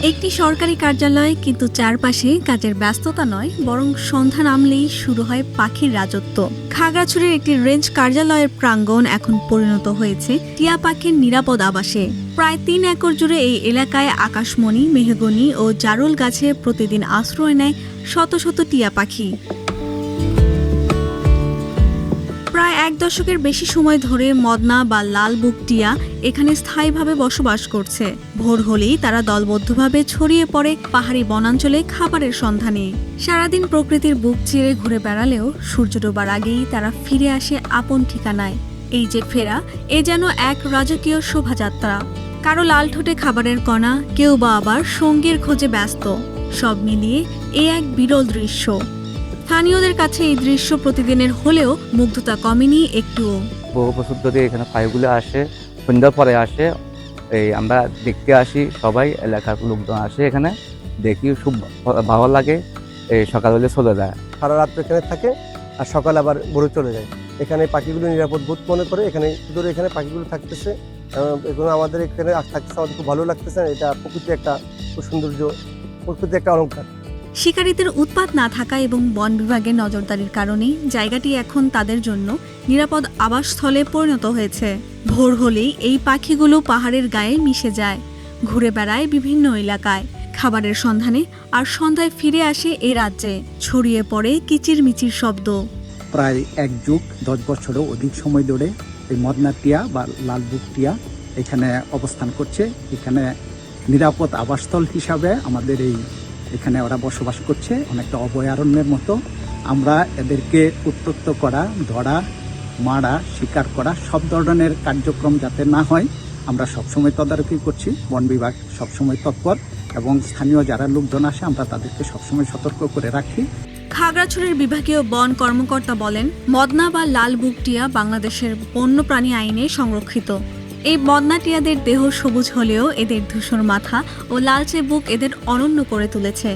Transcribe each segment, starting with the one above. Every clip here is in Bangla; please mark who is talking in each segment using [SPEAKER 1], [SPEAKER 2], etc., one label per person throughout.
[SPEAKER 1] একটি সরকারি কার্যালয়, কিন্তু চারপাশে কাজের ব্যস্ততা নয়, বরং সন্ধ্যা নামলেই শুরু হয় পাখির রাজত্ব। খাগড়াছড়ির একটি রেঞ্জ কার্যালয়ের প্রাঙ্গণ এখন পরিণত হয়েছে টিয়া পাখির নিরাপদ আবাসে। প্রায় ৩ একর জুড়ে এই এলাকায় আকাশমণি, মেহগনি ও জারুল গাছে প্রতিদিন আশ্রয় নেয় শত শত টিয়া পাখি। প্রায় ১ দশকের বেশি সময় ধরে মদনা বা লাল বুক টিয়া এখানে স্থায়ীভাবে বসবাস করছে। ভোর হলেই তারা দলবদ্ধভাবে ছড়িয়ে পড়ে পাহাড়ি বনাঞ্চলে খাবারের সন্ধানে। সারাদিন প্রকৃতির বুক চিরে ঘুরে বেড়ালেও সূর্য ডোবার আগেই তারা ফিরে আসে আপন ঠিকানায়। এই যে ফেরা, এ যেন এক রাজকীয় শোভাযাত্রা। কারো লাল ঠোঁটে খাবারের কণা, কেউ বা আবার সঙ্গীর খোঁজে ব্যস্ত। সব মিলিয়ে এ এক বিরল দৃশ্য। স্থানীয়দের কাছে এই দৃশ্য প্রতিদিনের হলেও মুগ্ধতা কমেনি একটুও।
[SPEAKER 2] বহু বছর ধরে এখানে পাখিগুলো আসে, সন্ধ্যার পরে আসে, আমরা দেখতে আসি, সবাই এলাকার লোকজন আসে, এখানে দেখি খুব ভালো লাগে। সকালবেলা চলে যায়,
[SPEAKER 3] সারা রাত এখানে থাকে আর সকালে আবার ভোরে চলে যায়। এখানে পাখিগুলো নিরাপদ বোধ মনে করে এখানে ধরে এখানে পাখিগুলো থাকতেছে। এখন আমাদের এখানে থাকতেছে, আমাদের খুব ভালো লাগতেছে। এটা প্রকৃতি একটা খুব সৌন্দর্য, প্রকৃতি একটা অলঙ্কার।
[SPEAKER 1] শিকারীদের উৎপাত না থাকা এবং বন বিভাগের নজরদারির কারণে জায়গাটি এখন তাদের জন্য নিরাপদ আবাসস্থলে পরিণত হয়েছে। ভোর হলেই এই পাখিগুলো পাহাড়ের গায়ে মিশে যায়, ঘুরে বেড়ায় বিভিন্ন এলাকায় খাবারের সন্ধানে, আর সন্ধ্যায় ফিরে আসে এ রাজ্যে। ছড়িয়ে পড়ে কিচিরমিচির শব্দ।
[SPEAKER 4] প্রায় ১ যুগ ১০ বছরও অধিক সময় ধরে এই মদনা টিয়া বা লালবুক টিয়া এখানে অবস্থান করছে। এখানে নিরাপদ আবাসস্থল হিসাবে আমাদের এখানে ওরা বসবাস করছে, অনেকটা অভয়ারণ্যের মতো। আমরা এদেরকে উত্তক্ত করা, ধরা, মারা, শিকার করা সব ধরনের কার্যক্রম যাতে না হয় আমরা সবসময় তদারকি করছি। বন বিভাগ সবসময় তৎপর এবং স্থানীয় যারা লোকজন আসে আমরা তাদেরকে সবসময় সতর্ক করে রাখি।
[SPEAKER 1] খাগড়াছড়ির বিভাগীয় বন কর্মকর্তা বলেন, মদনা বা লাল বুক টিয়া বাংলাদেশের বন্যপ্রাণী আইনে সংরক্ষিত। এই মদনা টিয়াদের দেহ সবুজ হলেও এদের ধূসর মাথা ও লালচে বুক এদের অনন্য করে তুলেছে।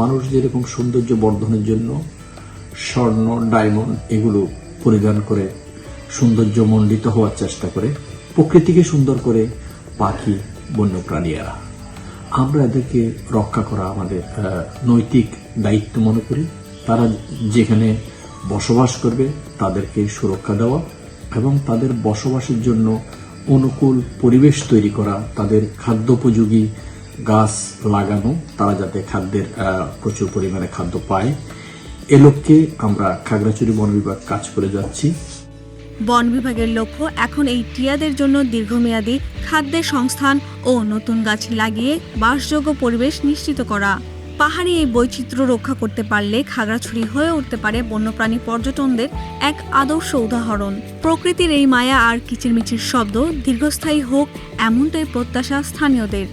[SPEAKER 5] মানুষ যেরকম সৌন্দর্য বর্ধনের জন্য স্বর্ণ, ডায়মন্ড এগুলো পরিধান করে সৌন্দর্য মণ্ডিত হওয়ার চেষ্টা করে, প্রকৃতিকে সুন্দর করে পাখি, বন্যপ্রাণীরা, আমরা এদেরকে রক্ষা করা আমাদের নৈতিক দায়িত্ব মনে করি। তারা যেখানে বসবাস করবে তাদেরকে সুরক্ষা দেওয়া এবং তাদের বসবাসের জন্য অনুকূল পরিবেশ তৈরি করা, তাদের খাদ্যোপযোগী গাছ লাগানো, তারা যাতে খাদ্যের প্রচুর পরিমাণে খাদ্য পায়, এ লক্ষ্যে আমরা খাগড়াছড়ি বন বিভাগ কাজ করে যাচ্ছি।
[SPEAKER 1] বন বিভাগের লক্ষ্য এখন এই টিয়াদের জন্য দীর্ঘমেয়াদী খাদ্যের সংস্থান ও নতুন গাছ লাগিয়ে বাসযোগ্য পরিবেশ নিশ্চিত করা। পাহাড়ি এই বৈচিত্র্য রক্ষা করতে পারলে খাগড়াছড়ি হয়ে উঠতে পারে বন্যপ্রাণী পর্যটনদের এক আদর্শ উদাহরণ। প্রকৃতির এই মায়া আর কিচিরমিচির শব্দ দীর্ঘস্থায়ী হোক, এমনটাই প্রত্যাশা স্থানীয়দের।